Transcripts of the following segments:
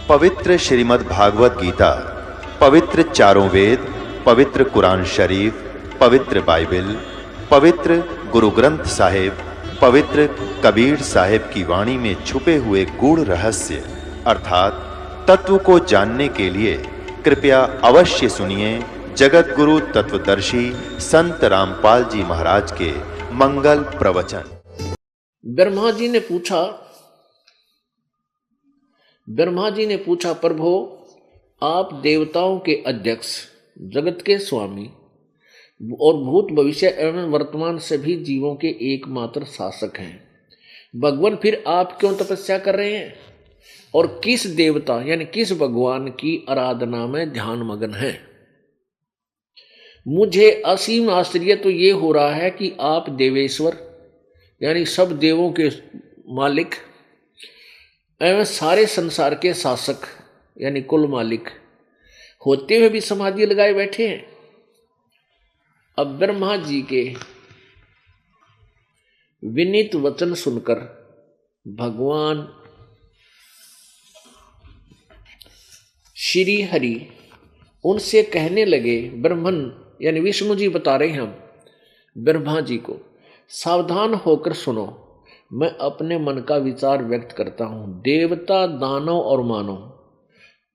पवित्र श्रीमद् भागवत गीता, पवित्र चारों वेद, पवित्र कुरान शरीफ, पवित्र बाइबल, पवित्र गुरु ग्रंथ साहिब, पवित्र कबीर साहिब की वाणी में छुपे हुए गूढ़ रहस्य अर्थात तत्व को जानने के लिए कृपया अवश्य सुनिए जगत गुरु तत्वदर्शी संत रामपाल जी महाराज के मंगल प्रवचन। ब्रह्मा जी ने पूछा, प्रभु आप देवताओं के अध्यक्ष, जगत के स्वामी और भूत भविष्य एवं वर्तमान सभी जीवों के एकमात्र शासक हैं। भगवान फिर आप क्यों तपस्या कर रहे हैं और किस देवता यानी किस भगवान की आराधना में ध्यान मग्न हैं? मुझे असीम आश्चर्य तो ये हो रहा है कि आप देवेश्वर यानी सब देवों के मालिक एवं सारे संसार के शासक यानी कुल मालिक होते हुए भी समाधि लगाए बैठे हैं। अब ब्रह्मा जी के विनीत वचन सुनकर भगवान श्री हरि उनसे कहने लगे, ब्रह्मन यानी विष्णु जी बता रहे हैं हम ब्रह्मा जी को, सावधान होकर सुनो, मैं अपने मन का विचार व्यक्त करता हूं। देवता, दानव और मानव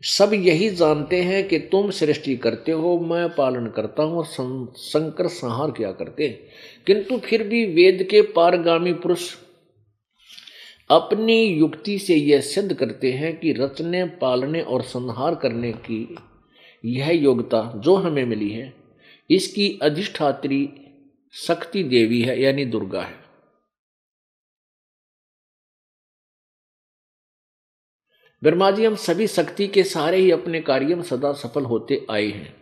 सब यही जानते हैं कि तुम सृष्टि करते हो, मैं पालन करता हूं और संकर संहार किया करते हैं, किंतु फिर भी वेद के पारगामी पुरुष अपनी युक्ति से यह सिद्ध करते हैं कि रचने, पालने और संहार करने की यह योग्यता जो हमें मिली है, इसकी अधिष्ठात्री शक्ति देवी है यानी दुर्गा है। ब्रह्मा जी, हम सभी शक्ति के सहारे ही अपने कार्य में सदा सफल होते आए हैं।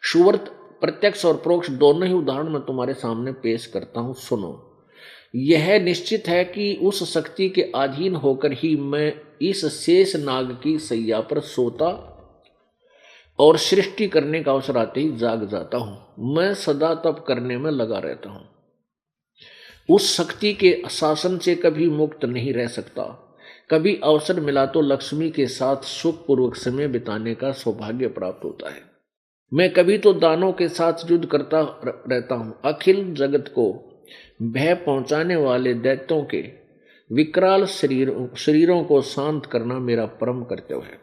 सुवर्त प्रत्यक्ष और परोक्ष दोनों ही उदाहरण मैं तुम्हारे सामने पेश करता हूं, सुनो। यह निश्चित है कि उस शक्ति के अधीन होकर ही मैं इस शेष नाग की सैया पर सोता और सृष्टि करने का अवसर आते ही जाग जाता हूं। मैं सदा तप करने में लगा रहता हूं। उस शक्ति के शासन से कभी मुक्त नहीं रह सकता। कभी अवसर मिला तो लक्ष्मी के साथ सुखपूर्वक समय बिताने का सौभाग्य प्राप्त होता है। मैं कभी तो दानों के साथ युद्ध करता रहता हूं। अखिल जगत को भय पहुंचाने वाले दैत्यों के विकराल शरीरों को शांत करना मेरा परम कर्तव्य है।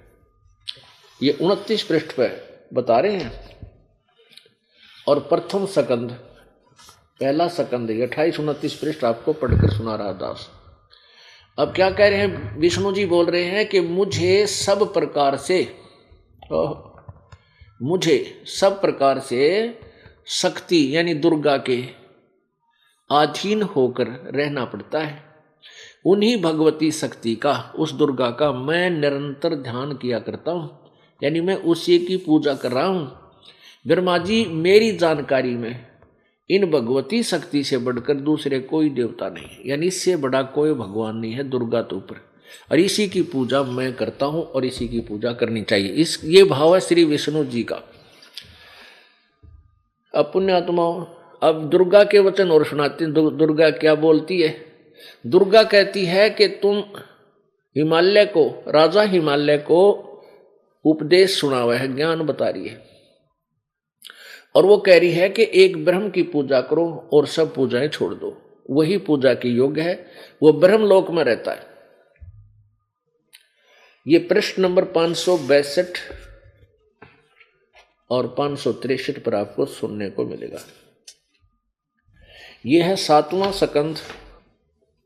ये 29 पृष्ठ पर बता रहे हैं। और प्रथम सकंद, पहला सकंद 28-29 पृष्ठ आपको पढ़कर सुना रहा दास। अब क्या कह रहे हैं? विष्णु जी बोल रहे हैं कि मुझे सब प्रकार से शक्ति यानी दुर्गा के अधीन होकर रहना पड़ता है। उन्हीं भगवती शक्ति का, उस दुर्गा का मैं निरंतर ध्यान किया करता हूं, यानी मैं उसी की पूजा कर रहा हूं। ब्रह्मा जी, मेरी जानकारी में इन भगवती शक्ति से बढ़कर दूसरे कोई देवता नहीं, यानी इससे बड़ा कोई भगवान नहीं है दुर्गा तो ऊपर, और इसी की पूजा मैं करता हूं और इसी की पूजा करनी चाहिए। ये भाव है श्री विष्णु जी का। अब पुण्यात्माओं, अब दुर्गा के वचन और सुनाते हैं। दुर्गा क्या बोलती है? दुर्गा कहती है कि तुम राजा हिमालय को उपदेश सुना हुआ है, ज्ञान बता रही है, और वो कह रही है कि एक ब्रह्म की पूजा करो और सब पूजाएं छोड़ दो, वही पूजा की योग्य है, वो ब्रह्मलोक में रहता है। ये प्रश्न नंबर 562 और 563 पर आपको सुनने को मिलेगा। यह है 7वां सकंद,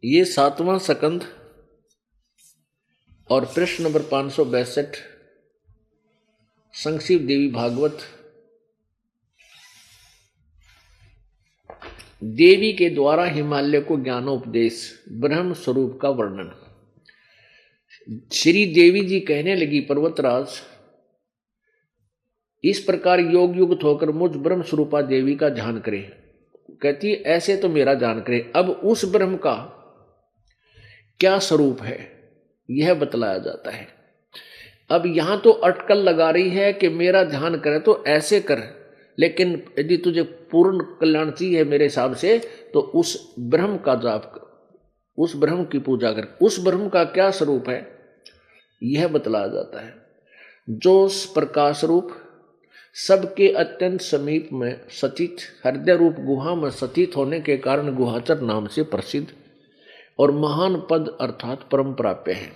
ये 7वां सकंद और प्रश्न नंबर 562 संक्षिप्त देवी भागवत। देवी के द्वारा हिमालय को ज्ञानोपदेश, ब्रह्म स्वरूप का वर्णन। श्री देवी जी कहने लगी, पर्वतराज, इस प्रकार योग युक्त होकर मुझ ब्रह्म स्वरूपा देवी का ध्यान करें। कहती ऐसे तो मेरा ध्यान करें। अब उस ब्रह्म का क्या स्वरूप है यह बतलाया जाता है। अब यहां तो अटकल लगा रही है कि मेरा ध्यान करे तो ऐसे कर, लेकिन यदि तुझे पूर्ण कल्याण चाहिए मेरे हिसाब से तो उस ब्रह्म का जाप कर, उस ब्रह्म की पूजा कर। उस ब्रह्म का क्या स्वरूप है यह बतलाया जाता है। जो प्रकाश रूप सबके अत्यंत समीप में सचित हृदय रूप गुहा में सचित होने के कारण गुहाचर नाम से प्रसिद्ध और महान पद अर्थात परम प्राप्य है।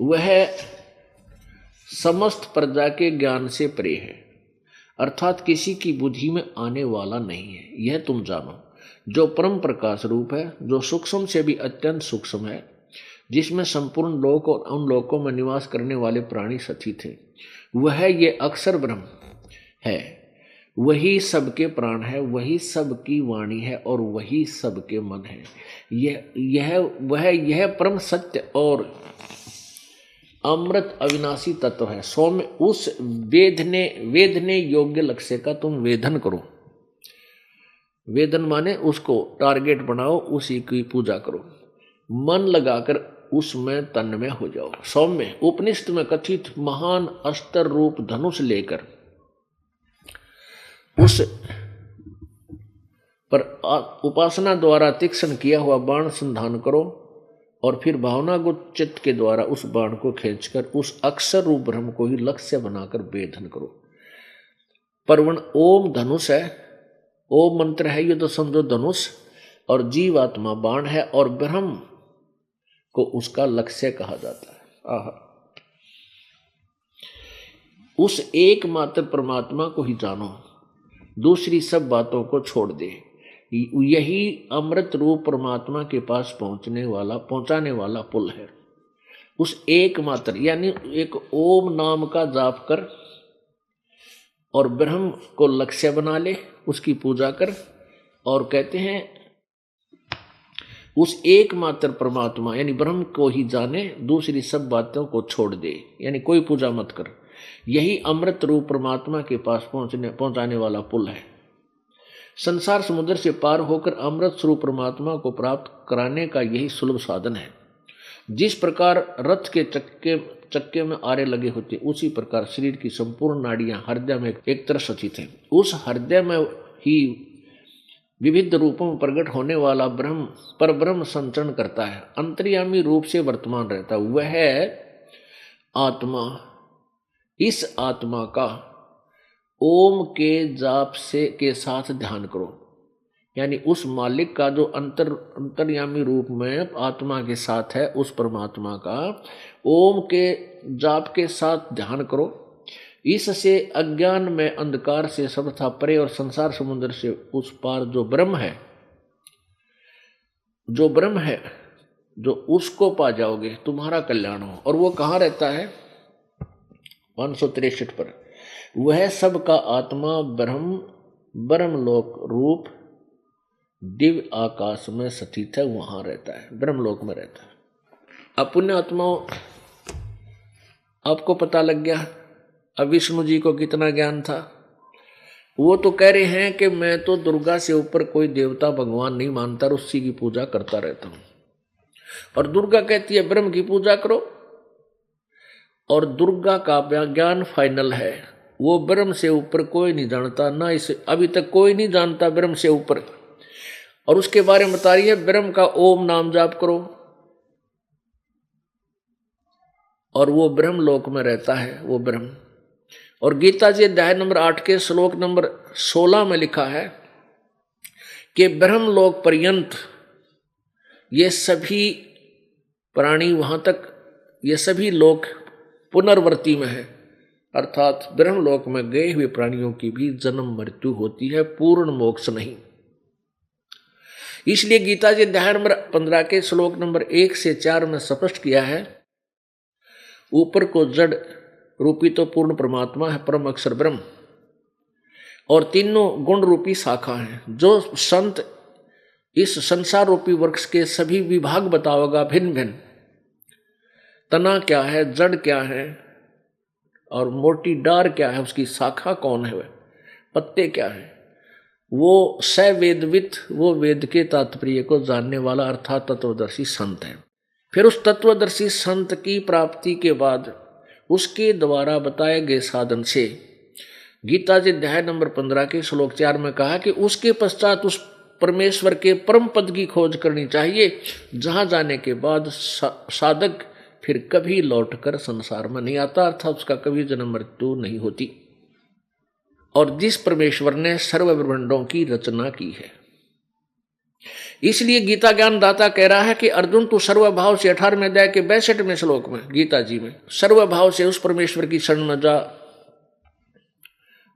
वह समस्त प्रजा के ज्ञान से परे है, अर्थात किसी की बुद्धि में आने वाला नहीं है, यह तुम जानो। जो परम प्रकाश रूप है, जो सूक्ष्म से भी अत्यंत सूक्ष्म है, जिसमें संपूर्ण लोक और उन लोकों में निवास करने वाले प्राणी सचित थे, वह ये अक्षर ब्रह्म है। वही सबके प्राण है, वही सबकी वाणी है और वही सबके मन है। यह परम सत्य और अमृत अविनाशी तत्व है। सौम्य उस वेदने योग्य लक्ष्य का तुम वेदन करो। वेदन माने उसको टारगेट बनाओ, उसी की पूजा करो, मन लगाकर उसमें तन्मय हो जाओ। सौम्य उपनिषद में कथित महान अस्त्र रूप धनुष लेकर उस पर उपासना द्वारा तीक्ष्ण किया हुआ बाण संधान करो और फिर भावनागुप्त चित्त के द्वारा उस बाण को खींचकर उस अक्षर रूप ब्रह्म को ही लक्ष्य बनाकर वेधन करो। परवण ओम धनुष है, ओम मंत्र है, ये तो समझो धनुष, और जीवात्मा बाण है और ब्रह्म को उसका लक्ष्य कहा जाता है। आहा, उस एकमात्र परमात्मा को ही जानो, दूसरी सब बातों को छोड़ दे। यही अमृत रूप परमात्मा के पास पहुंचाने वाला पुल है। उस एकमात्र यानी एक ओम नाम का जाप कर और ब्रह्म को लक्ष्य बना ले, उसकी पूजा कर, और कहते हैं उस एकमात्र परमात्मा यानी ब्रह्म को ही जाने, दूसरी सब बातों को छोड़ दे, यानी कोई पूजा मत कर। यही अमृत रूप परमात्मा के पास पहुंचाने वाला पुल है। संसार समुद्र से पार होकर अमृत स्वरूप परमात्मा को प्राप्त कराने का यही सुलभ साधन है। जिस प्रकार रथ के चक्के में आरे लगे होते, उसी प्रकार शरीर की संपूर्ण नाड़ियां हृदय में एक तरह सचित हैं। उस हृदय में ही विविध रूपों में प्रकट होने वाला ब्रह्म पर ब्रह्म संचरण करता है, अंतर्यामी रूप से वर्तमान रहता है। वह आत्मा, इस आत्मा का ओम के जाप से के साथ ध्यान करो, यानी उस मालिक का जो अंतर्यामी रूप में आत्मा के साथ है, उस परमात्मा का ओम के जाप के साथ ध्यान करो। इससे अज्ञान में अंधकार से सर्वथा परे और संसार समुद्र से उस पार जो ब्रह्म है, जो उसको पा जाओगे, तुम्हारा कल्याण हो। और वो कहाँ रहता है? 563 पर। वह सबका आत्मा ब्रह्मलोक रूप दिव्य आकाश में स्थित है, वहां रहता है, ब्रह्मलोक में रहता है। अब पुण्य आत्माओं, आपको पता लग गया अब विष्णु जी को कितना ज्ञान था। वो तो कह रहे हैं कि मैं तो दुर्गा से ऊपर कोई देवता भगवान नहीं मानता और उसी की पूजा करता रहता हूं। और दुर्गा कहती है ब्रह्म की पूजा करो, और दुर्गा का ज्ञान फाइनल है। वो ब्रह्म से ऊपर कोई नहीं जानता, ना इसे अभी तक कोई नहीं जानता ब्रह्म से ऊपर। और उसके बारे में बता रही है ब्रह्म का ओम नाम जाप करो, और वो ब्रह्म लोक में रहता है वो ब्रह्म। और गीता जी अध्याय नंबर 8 के श्लोक नंबर 16 में लिखा है कि ब्रह्म लोक पर्यंत ये सभी प्राणी वहां तक, ये सभी लोक पुनर्वर्ती में है, अर्थात ब्रह्मलोक में गए हुए प्राणियों की भी जन्म मृत्यु होती है, पूर्ण मोक्ष नहीं। इसलिए गीता जी अध्याय नंबर 15 के श्लोक नंबर 1 से 4 में स्पष्ट किया है, ऊपर को जड़ रूपी तो पूर्ण परमात्मा है, परम अक्षर ब्रह्म, और तीनों गुण रूपी शाखा हैं। जो संत इस संसार रूपी वृक्ष के सभी विभाग बताओगा, भिन्न भिन्न तना क्या है, जड़ क्या है, और मोटी डार क्या है, उसकी शाखा कौन है, पत्ते क्या है, वो सवेदवित, वो वेद के तात्पर्य को जानने वाला अर्थात तत्वदर्शी संत है। फिर उस तत्वदर्शी संत की प्राप्ति के बाद उसके द्वारा बताए गए साधन से गीता जी अध्याय नंबर 15 के श्लोक 4 में कहा कि उसके पश्चात उस परमेश्वर के परम पद की खोज करनी चाहिए, जहां जाने के बाद साधक फिर कभी लौटकर संसार में नहीं आता, अर्थात उसका कभी जन्म मृत्यु नहीं होती। और जिस परमेश्वर ने सर्व ब्रह्मांडों की रचना की है, इसलिए गीता ज्ञान दाता कह रहा है कि अर्जुन तू सर्वभाव से 18वें अध्याय के 62वें श्लोक में गीता जी में सर्वभाव से उस परमेश्वर की शरण में जा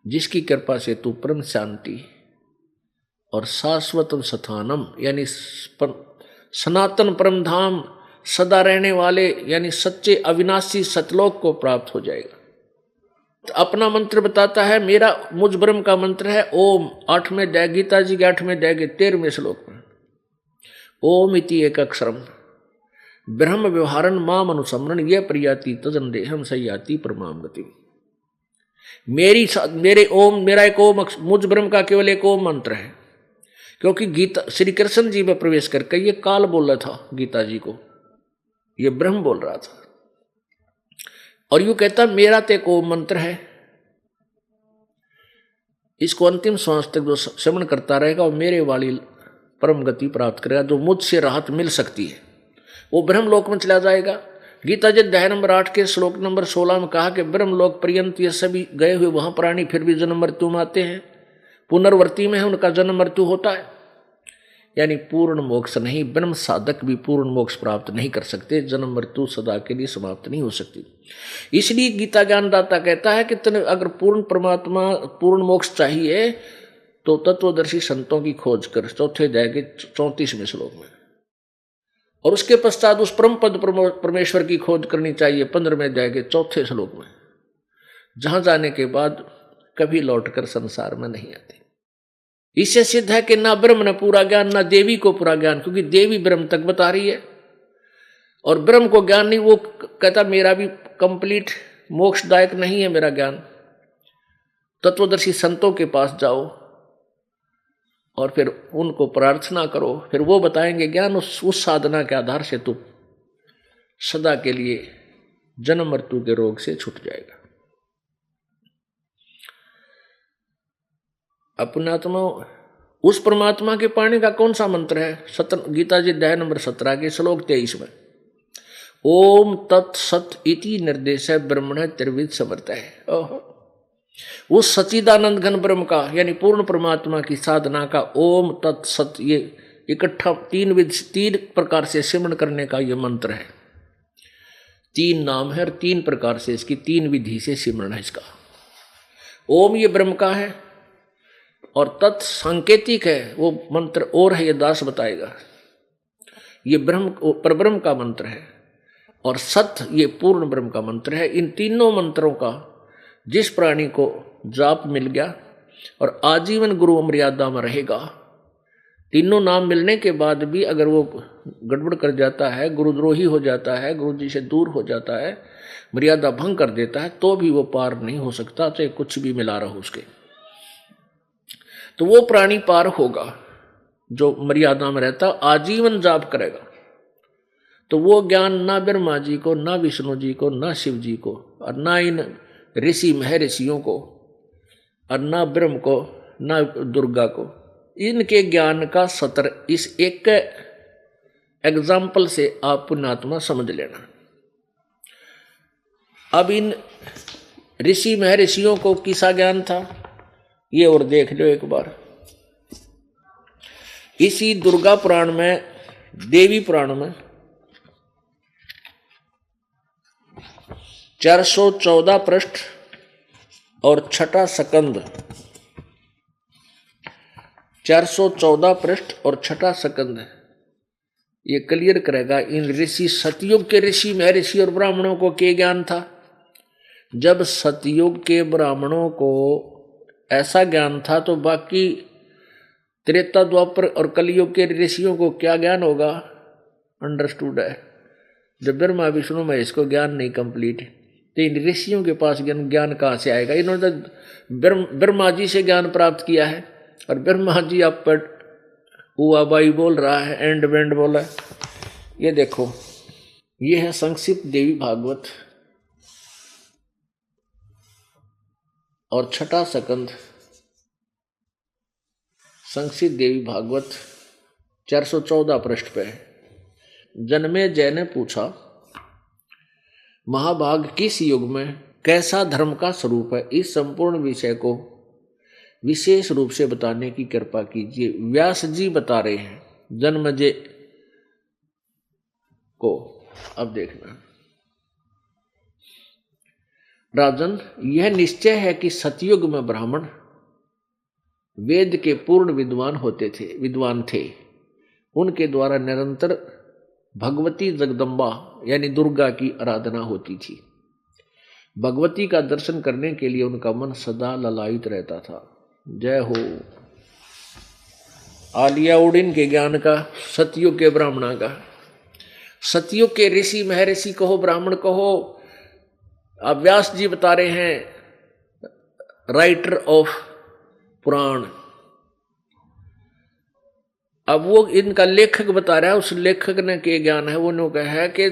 जिसकी कृपा से तू परम शांति और शाश्वतम स्थानम यानी सनातन परम धाम सदा रहने वाले यानी सच्चे अविनाशी सतलोक को प्राप्त हो जाएगा। तो अपना मंत्र बताता है, मेरा मुझ ब्रह्म का मंत्र है ओम। 8वें अध्याय गीता जी के 8वें अध्याय के 13वें श्लोक में ओम इति एक अक्षरम ब्रह्म व्यवहारन माम अनुसमरण ये प्रियाति तजन देहम सयाति परमाम गति। मेरे ओम, मेरा एक ओम, मुझ ब्रह्म का केवल एक ओम मंत्र है। क्योंकि गीता श्री कृष्ण जी में प्रवेश करके ये काल बोल रहा था गीता जी को, ये ब्रह्म बोल रहा था और यूं कहता मेरा तो एक ओम मंत्र है। इसको अंतिम श्वास तक जो श्रवण करता रहेगा और मेरे वाली परम गति प्राप्त करेगा, जो मुझसे राहत मिल सकती है, वो ब्रह्म लोक में चला जाएगा। गीता जी अध्याय नंबर 8 के श्लोक नंबर 16 में कहा कि ब्रह्म लोक पर्यंत ये सभी गए हुए वहां प्राणी फिर भी जन्म मृत्यु में आते हैं, पुनर्वर्ती में है, उनका जन्म मृत्यु होता है। यानी पूर्ण मोक्ष नहीं, ब्रह्म साधक भी पूर्ण मोक्ष प्राप्त नहीं कर सकते, जन्म मृत्यु सदा के लिए समाप्त नहीं हो सकती। इसलिए गीता ज्ञानदाता कहता है कि तुम अगर पूर्ण परमात्मा पूर्ण मोक्ष चाहिए तो तत्वदर्शी संतों की खोज कर, चौथे अध्याय के 34वें श्लोक में। और उसके पश्चात उस परम पद परमेश्वर की खोज करनी चाहिए 15वें अध्याय के 4थे श्लोक में, जहां जाने के बाद कभी लौटकर संसार में नहीं आते। इससे सिद्ध है कि ना ब्रह्म ने पूरा ज्ञान, ना देवी को पूरा ज्ञान, क्योंकि देवी ब्रह्म तक बता रही है और ब्रह्म को ज्ञान नहीं। वो कहता मेरा भी कंप्लीट मोक्षदायक नहीं है मेरा ज्ञान। तत्वदर्शी संतों के पास जाओ और फिर उनको प्रार्थना करो, फिर वो बताएंगे ज्ञान। उस साधना के आधार से तू सदा के लिए जन्म मृत्यु के रोग से छूट जाएगा। अपनात्मा उस परमात्मा के पाने का कौन सा मंत्र है? गीता जी अध्याय नंबर 17 के श्लोक 23 में ओम तत्सत इति निर्देश ब्रह्मण त्रिविध समर्थ है। उस सच्चिदानंद घन ब्रह्म का यानी पूर्ण परमात्मा की साधना का ओम तत्सत ये इकट्ठा 3 प्रकार से सिमरण करने का ये मंत्र है। 3 नाम है और 3 प्रकार से इसकी 3 विधि से सिमरण है इसका। ओम ये ब्रह्म का है और तत् सांकेतिक है, वो मंत्र और है, ये दास बताएगा। ये ब्रह्म परब्रह्म का मंत्र है और सत ये पूर्ण ब्रह्म का मंत्र है। इन तीनों मंत्रों का जिस प्राणी को जाप मिल गया और आजीवन गुरु मर्यादा में रहेगा, तीनों नाम मिलने के बाद भी अगर वो गड़बड़ कर जाता है, गुरुद्रोही हो जाता है, गुरु जी से दूर हो जाता है, मर्यादा भंग कर देता है, तो भी वो पार नहीं हो सकता, चाहे कुछ भी मिला रहो उसके। तो वो प्राणी पार होगा जो मर्यादा में रहता, आजीवन जाप करेगा। तो वो ज्ञान ना ब्रह्मा जी को, ना विष्णु जी को, ना शिव जी को और ना इन ऋषि महर्षियों को और ना ब्रह्म को, ना दुर्गा को, इनके ज्ञान का सत्र इस एक एग्जाम्पल से आप पुण्यात्मा समझ लेना। अब इन ऋषि महर्षियों को किसा ज्ञान था ये और देख लो एक बार। इसी दुर्गा पुराण में, देवी पुराण में 414 पृष्ठ और 6ठा स्कंद, 414 पृष्ठ और 6ठा स्कंद ये क्लियर करेगा इन ऋषि सतयुग के ऋषि महर्षि और ब्राह्मणों को क्या ज्ञान था। जब सतयुग के ब्राह्मणों को ऐसा ज्ञान था तो बाकी त्रेता द्वापर और कलयुग के ऋषियों को क्या ज्ञान होगा? अंडरस्टूड है। जब ब्रह्मा विष्णु महेश को ज्ञान नहीं कंप्लीट, तो इन ऋषियों के पास ज्ञान कहाँ से आएगा? इन्होंने तो ब्रह्मा जी से ज्ञान प्राप्त किया है और ब्रह्मा जी आप पर हुआ बाई बोल रहा है, एंड वेंड बोला है। ये देखो, ये है संक्षिप्त देवी भागवत और 6ठा स्कंद संक्षिप्त देवी भागवत 414 पृष्ठ पे। जन्मे जय ने पूछा, महाभाग किस युग में कैसा धर्म का स्वरूप है, इस संपूर्ण विषय को विशेष रूप से बताने की कृपा कीजिए। व्यास जी बता रहे हैं जन्मेजय को। अब देखना राजन, यह निश्चय है कि सतयुग में ब्राह्मण वेद के पूर्ण विद्वान थे। उनके द्वारा निरंतर भगवती जगदम्बा यानी दुर्गा की आराधना होती थी। भगवती का दर्शन करने के लिए उनका मन सदा ललायित रहता था। जय हो। आलिया उड़ीन के ज्ञान का, सतयुग के ब्राह्मणा का, सतयुग के ऋषि महर्षि कहो, ब्राह्मण कहो। अब व्यास जी बता रहे हैं, राइटर ऑफ पुराण। अब वो इनका लेखक बता रहा है, उस लेखक ने के ज्ञान है, वो नो कहा है कि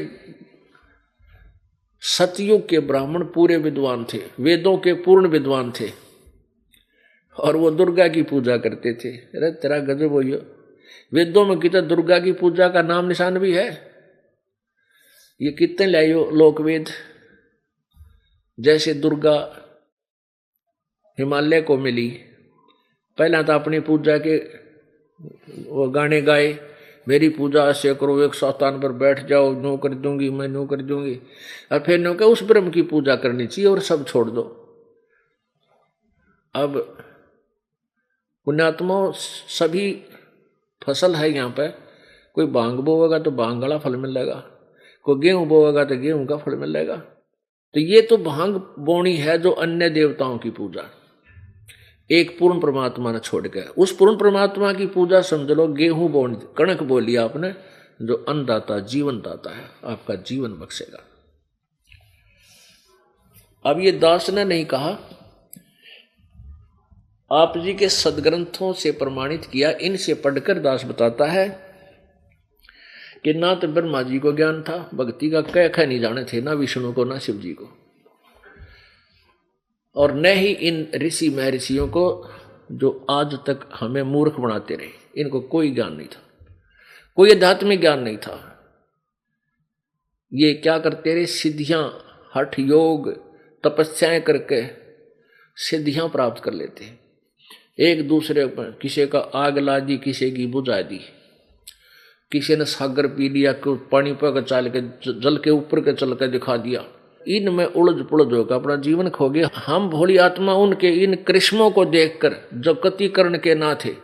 सतयुग के ब्राह्मण पूरे विद्वान थे, वेदों के पूर्ण विद्वान थे, और वो दुर्गा की पूजा करते थे। अरे तेरा गजब हो, वेदों में कितना दुर्गा की पूजा का नाम निशान भी है। ये कितने लाइयो लोकवेद। जैसे दुर्गा हिमालय को मिली, पहला तो अपनी पूजा के वो गाने गाए, मेरी पूजा ऐसे करो, एक स्थान पर बैठ जाओ, नो कर दूंगी मैं, नो कर दूंगी। और फिर नो क्या, उस ब्रह्म की पूजा करनी चाहिए और सब छोड़ दो। अब पुण्यात्मा सभी फसल है यहाँ पे, कोई भांग बोएगा तो भांग वाला फल मिलेगा, कोई गेहूं बोएगा तो गेहूं का फल मिलेगा। तो ये तो भांग बोनी है जो अन्य देवताओं की पूजा, एक पूर्ण परमात्मा ने छोड़ के। उस पूर्ण परमात्मा की पूजा समझ लो गेहूं बोनी, कणक बोली आपने, जो अन्नदाता जीवन दाता है, आपका जीवन बख्शेगा। अब ये दास ने नहीं कहा, आप जी के सदग्रंथों से प्रमाणित किया, इनसे पढ़कर दास बताता है कि ना तो ब्रह्मा जी को ज्ञान था, भक्ति का कह नहीं जाने थे, ना विष्णु को ना शिव जी को, और न ही इन ऋषि महर्षियों को जो आज तक हमें मूर्ख बनाते रहे, इनको कोई ज्ञान नहीं था, कोई आध्यात्मिक ज्ञान नहीं था। ये क्या करते रहे, सिद्धियां, हठ योग तपस्याएं करके सिद्धियां प्राप्त कर लेते। एक दूसरे पर किसी का आग ला दी, किसी की बुझा दी, किसी ने सागर पी लिया, पानी पर चल के जल के ऊपर के चल के दिखा दिया। इनमें उलझ पुलझ होकर अपना जीवन खो गया। हम भोली आत्मा उनके इन कृष्णों को देखकर, जो कतिकरण के ना थे,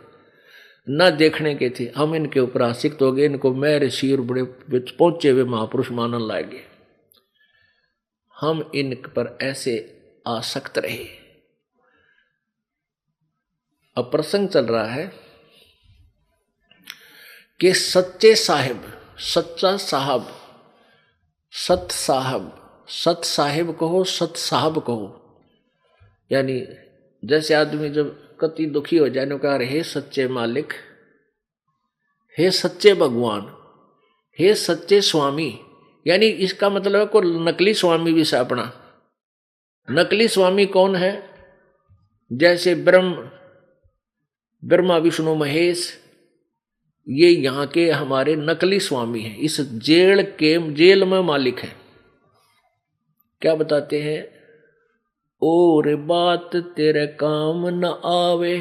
ना देखने के थे, हम इनके ऊपर आसक्त हो गए। इनको मेरे शीर बड़े पहुंचे हुए महापुरुष मानने लगे। हम इन पर ऐसे आसक्त रहे। अब प्रसंग चल रहा है कि सच्चे साहिब, सच्चा साहब, सत साहब, सत साहिब कहो, सत साहब कहो, यानी जैसे आदमी जब कति दुखी हो जाए, कहा हे सच्चे मालिक, हे सच्चे भगवान, हे सच्चे स्वामी, यानी इसका मतलब है को नकली स्वामी भी से अपना। नकली स्वामी कौन है? जैसे ब्रह्मा विष्णु महेश, ये यहाँ के हमारे नकली स्वामी हैं, इस जेल में मालिक हैं। क्या बताते हैं? और बात तेरे काम न आवे,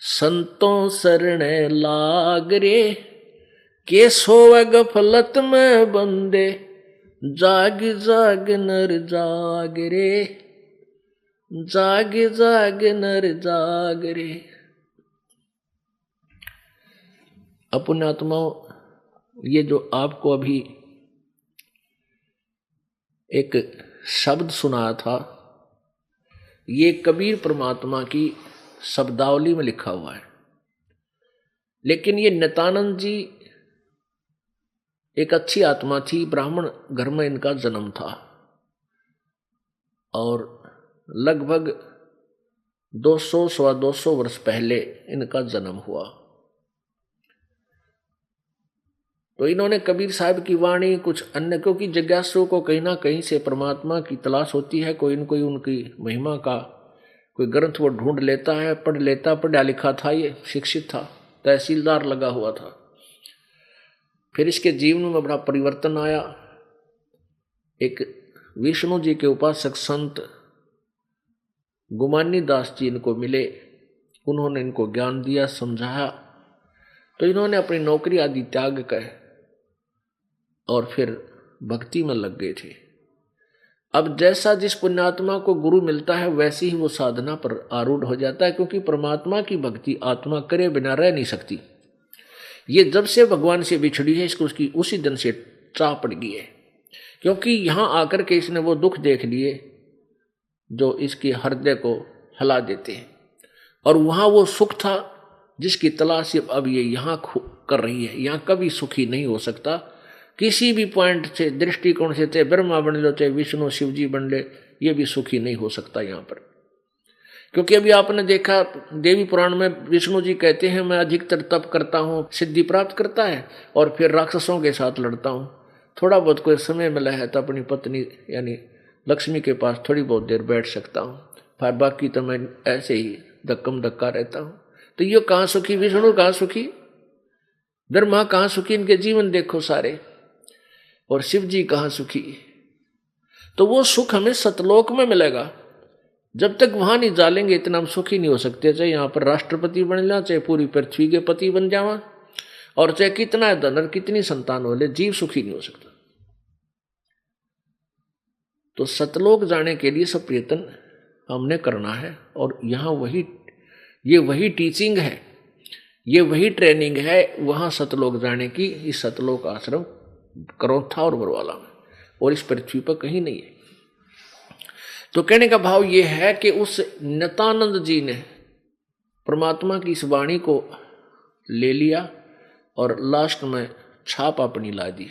संतों शरण लाग रे, के सोवे गफलत में बंदे, जाग जाग नर जाग रे, जाग जाग नर जाग रे। पुण्यात्माओं, ये जो आपको अभी एक शब्द सुनाया था, ये कबीर परमात्मा की शब्दावली में लिखा हुआ है। लेकिन ये नित्यानंद जी एक अच्छी आत्मा थी, ब्राह्मण घर में इनका जन्म था, और लगभग 200 वर्ष पहले इनका जन्म हुआ। तो इन्होंने कबीर साहब की वाणी कुछ अन्य, क्योंकि जिज्ञासु को कहीं ना कहीं से परमात्मा की तलाश होती है, कोई न कोई उनकी महिमा का कोई ग्रंथ वो ढूंढ लेता है, पढ़ लेता, पढ़ा लिखा था, ये शिक्षित था, तहसीलदार लगा हुआ था। फिर इसके जीवन में बड़ा परिवर्तन आया। एक विष्णु जी के उपासक संत गुमानी दास जी इनको मिले, उन्होंने इनको ज्ञान दिया, समझाया, तो इन्होंने अपनी नौकरी आदि त्याग कर और फिर भक्ति में लग गए थे। अब जैसा जिस पुण्यात्मा को गुरु मिलता है वैसे ही वो साधना पर आरूढ़ हो जाता है, क्योंकि परमात्मा की भक्ति आत्मा करे बिना रह नहीं सकती। ये जब से भगवान से बिछड़ी है, इसको उसकी उसी दिन से चाह पड़ गई है, क्योंकि यहाँ आकर के इसने वो दुख देख लिए जो इसके हृदय को हिला देते हैं, और वहाँ वो सुख था जिसकी तलाश अब ये यहाँ कर रही है। यहाँ कभी सुखी नहीं हो सकता किसी भी पॉइंट से, दृष्टिकोण से, चाहे ब्रह्मा बन लो, चाहे विष्णु शिव जी बन ले, ये भी सुखी नहीं हो सकता यहाँ पर। क्योंकि अभी आपने देखा देवी पुराण में विष्णु जी कहते हैं मैं अधिकतर तप करता हूँ, सिद्धि प्राप्त करता है, और फिर राक्षसों के साथ लड़ता हूँ। थोड़ा बहुत कोई समय मिला है तो अपनी पत्नी यानी लक्ष्मी के पास थोड़ी बहुत देर बैठ सकता हूँ, फिर बाकी तो मैं ऐसे ही धक्कम धक्का रहता हूँ। तो ये कहाँ सुखी, विष्णु कहाँ सुखी, ब्रह्मा कहाँ सुखी, इनके जीवन देखो सारे, और शिव जी कहाँ सुखी। तो वो सुख हमें सतलोक में मिलेगा। जब तक वहां नहीं जालेंगे इतना हम सुखी नहीं हो सकते। चाहे यहाँ पर राष्ट्रपति बन जा, चाहे पूरी पृथ्वी के पति बन जावा, और चाहे कितना धन और कितनी संतान हो ले, जीव सुखी नहीं हो सकता। तो सतलोक जाने के लिए सब प्रयत्न हमने करना है, और यहाँ ये वही टीचिंग है, ये वही ट्रेनिंग है वहाँ सतलोक जाने की। इस सतलोक आश्रम करौथा और बरवाला में, और इस पृथ्वी पर कहीं नहीं है। तो कहने का भाव ये है कि उस नित्यानंद जी ने परमात्मा की इस वाणी को ले लिया और लास्ट में छाप अपनी ला दी।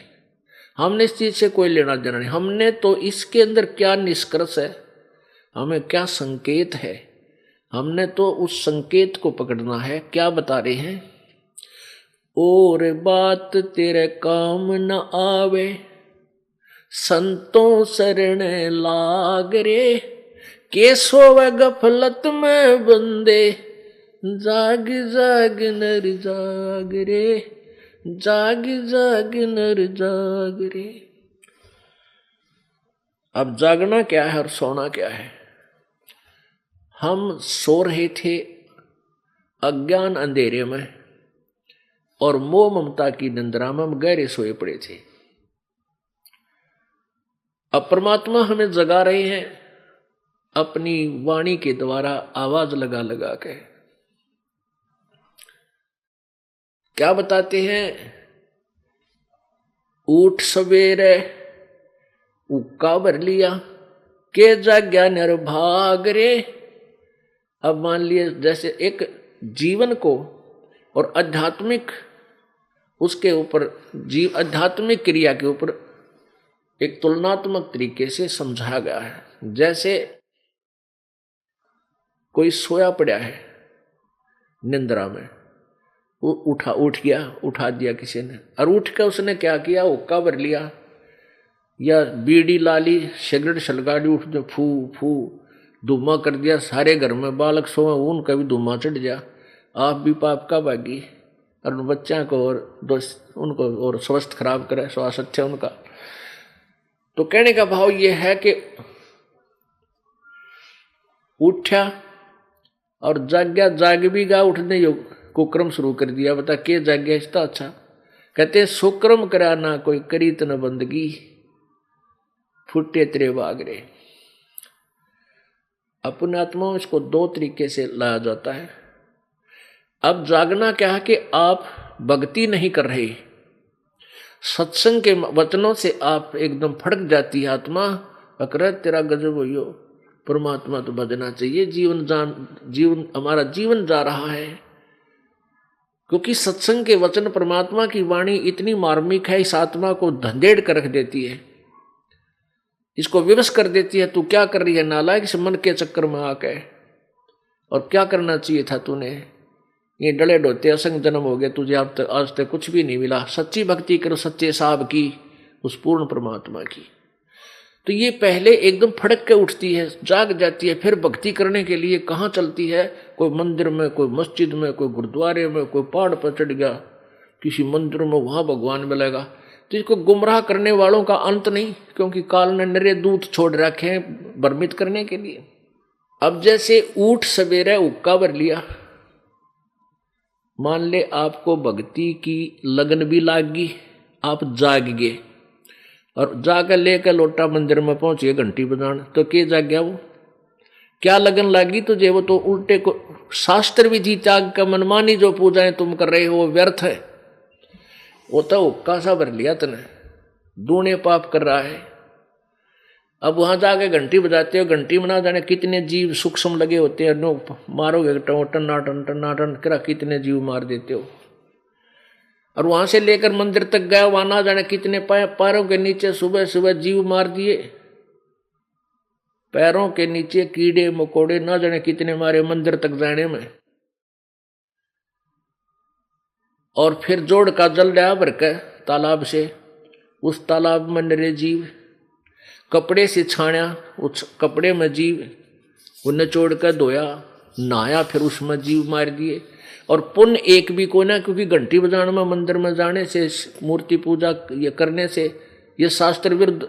हमने इस चीज से कोई लेना देना नहीं, हमने तो इसके अंदर क्या निष्कर्ष है, हमें क्या संकेत है, हमने तो उस संकेत को पकड़ना है। क्या बता रहे हैं, और बात तेरे काम न आवे, संतों शरण लाग रे, के सोवे गफलत में बंदे, जाग जाग नर जाग रे, जाग जाग नर जाग रे। अब जागना क्या है और सोना क्या है। हम सो रहे थे अज्ञान अंधेरे में, और मोह ममता की निंद्रा में हम गहरे सोए पड़े थे। अब परमात्मा हमें जगा रहे हैं अपनी वाणी के द्वारा, आवाज लगा लगा के। क्या बताते हैं, उठ सवेरे उक्का भर लिया, के जाग्या नर भाग रे। अब मान लिए जैसे एक जीवन को और आध्यात्मिक उसके ऊपर आध्यात्मिक क्रिया के ऊपर एक तुलनात्मक तरीके से समझाया गया है। जैसे कोई सोया पड़ा है निंद्रा में, वो उठ गया, उठा दिया किसी ने, और उठ कर उसने क्या किया, हुक्का भर लिया या बीड़ी ला ली, सिगरेट सलगाड़ी, उठ जो फू फू धुआं कर दिया, सारे घर में बालक सोए, उनका भी धुआं चढ़ गया, आप भी पाप का भागी, और उन बच्चा को और दोस्त उनको और स्वास्थ्य खराब करे, स्वास्थ्य अच्छा उनका। तो कहने का भाव ये है कि उठा और जाग्या, जाग भी गा, उठने योग कुक्रम शुरू कर दिया। बता के जाग्या इसका अच्छा, कहते सुक्रम करा ना कोई करी तन बंदगी, फुटे तेरे बागरे। अपने आत्मा इसको दो तरीके से लाया जाता है। अब जागना क्या है कि आप भक्ति नहीं कर रहे, सत्संग के वचनों से आप एकदम फड़क जाती है आत्मा, अकर तेरा गजब हो, परमात्मा तो भजना चाहिए, जीवन हमारा जीवन जा रहा है। क्योंकि सत्संग के वचन, परमात्मा की वाणी इतनी मार्मिक है, इस आत्मा को धंधेड़ कर रख देती है, इसको विवश कर देती है। तू क्या कर रही है नालायक, इस मन के चक्कर में आके, और क्या करना चाहिए था तूने, ये डले डोते असंग जन्म हो गए तुझे, अब तक आज तक कुछ भी नहीं मिला। सच्ची भक्ति करो सच्चे साहब की, उस पूर्ण परमात्मा की। तो ये पहले एकदम फड़क के उठती है, जाग जाती है, फिर भक्ति करने के लिए कहाँ चलती है, कोई मंदिर में, कोई मस्जिद में, कोई गुरुद्वारे में, कोई पहाड़ पर चढ़ गया किसी मंदिर में, वहाँ भगवान मिलेगा। तो इसको गुमराह करने वालों का अंत नहीं, क्योंकि काल ने निरे दूत छोड़ रखे हैं भ्रमित करने के लिए। अब जैसे ऊठ सवेरे हुक्का भर लिया, मान ले आपको भक्ति की लगन भी लाग गई, आप जाग गए और जाकर लेकर लोटा मंदिर में पहुंचे घंटी बजान, तो क्या जाग गया वो, क्या लगन लागी तुझे? वो तो उल्टे को शास्त्र विधि त्याग का मनमानी जो पूजाएं तुम कर रहे हो वो व्यर्थ है। वो तो हुक्का सा भर लिया तने, दूने पाप कर रहा है। अब वहां जाके घंटी बजाते हो, घंटी में ना जाने कितने जीव सूक्ष्म लगे होते हैं, नो मारोगे टनाटन टनाटन करा कितने जीव मार देते हो। और वहां से लेकर मंदिर तक गया, वहां ना जाने कितने पैरों के नीचे सुबह सुबह जीव मार दिए, पैरों के नीचे कीड़े मकोड़े ना जाने कितने मारे मंदिर तक जाने में। और फिर जोड़ का जल लिया भर के तालाब से, उस तालाब में निरे जीव, कपड़े से छाया उस कपड़े में जीव, वो निचोड़ कर धोया नहाया, फिर उसमें जीव मार दिए। और पुण्य एक भी को ना, क्योंकि घंटी बजाने में, मंदिर में जाने से, मूर्ति पूजा ये करने से, ये शास्त्र विरुद्ध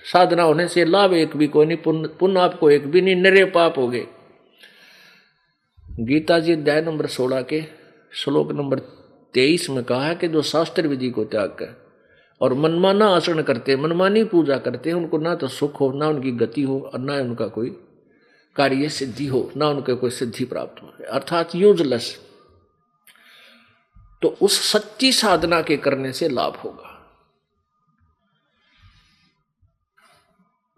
साधना होने से लाभ एक भी को नहीं, पुण्य आपको एक भी नहीं, निरे पाप हो गए। गीता जी अध्याय नंबर 16 के श्लोक नंबर 23 में कहा है कि जो शास्त्र विधि को त्याग कर और मनमाना आचरण करते, मनमानी पूजा करते हैं, उनको ना तो सुख हो, ना उनकी गति हो, और ना उनका कोई कार्य सिद्धि हो, ना उनके कोई सिद्धि प्राप्त हो, अर्थात यूजलेस। तो उस सच्ची साधना के करने से लाभ होगा।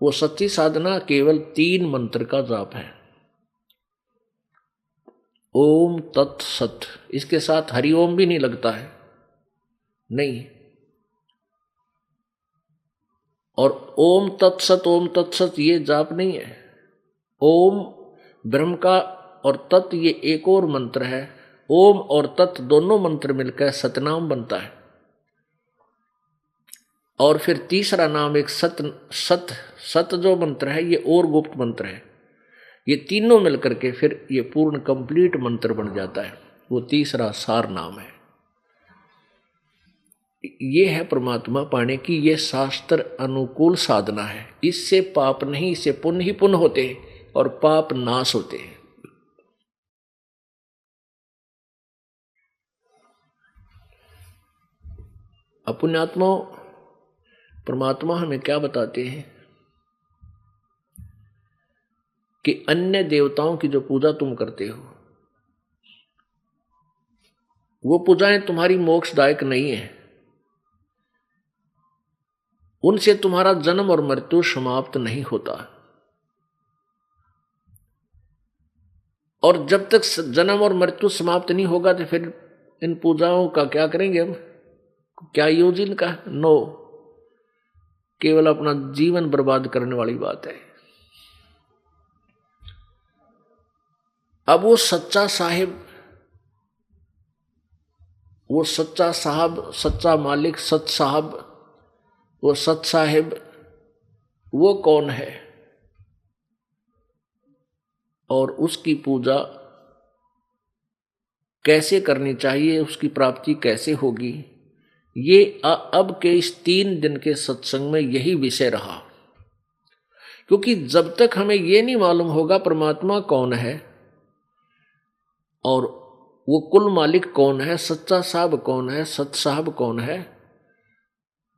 वो सच्ची साधना केवल 3 मंत्र का जाप है, ओम तत्सत। इसके साथ हरिओम भी नहीं लगता है, नहीं। और ओम तत्सत ये जाप नहीं है। ओम ब्रह्म का और तत् ये एक और मंत्र है। ओम और तत् दोनों मंत्र मिलकर सतनाम बनता है। और फिर तीसरा नाम एक सत जो मंत्र है, ये और गुप्त मंत्र है। ये तीनों मिलकर के फिर ये पूर्ण कंप्लीट मंत्र बन जाता है, वो तीसरा सार नाम है। ये है परमात्मा पाने की ये शास्त्र अनुकूल साधना है। इससे पाप नहीं, इससे पुण्य ही पुण्य होते हैं और पाप नाश होते हैं। अपुण्यात्मा परमात्मा हमें क्या बताते हैं कि अन्य देवताओं की जो पूजा तुम करते हो, वो पूजाएं तुम्हारी मोक्षदायक नहीं है। उनसे तुम्हारा जन्म और मृत्यु समाप्त नहीं होता। और जब तक जन्म और मृत्यु समाप्त नहीं होगा तो फिर इन पूजाओं का क्या करेंगे हम? क्या यूज इनका? नो, केवल अपना जीवन बर्बाद करने वाली बात है। अब वो सच्चा साहिब, वो सच्चा साहब, सच्चा मालिक, सच साहब, वो सच साहिब, वो कौन है और उसकी पूजा कैसे करनी चाहिए, उसकी प्राप्ति कैसे होगी, ये अब के इस 3 दिन के सत्संग में यही विषय रहा। क्योंकि जब तक हमें ये नहीं मालूम होगा परमात्मा कौन है और वो कुल मालिक कौन है, सच्चा साहब कौन है, सच साहब कौन है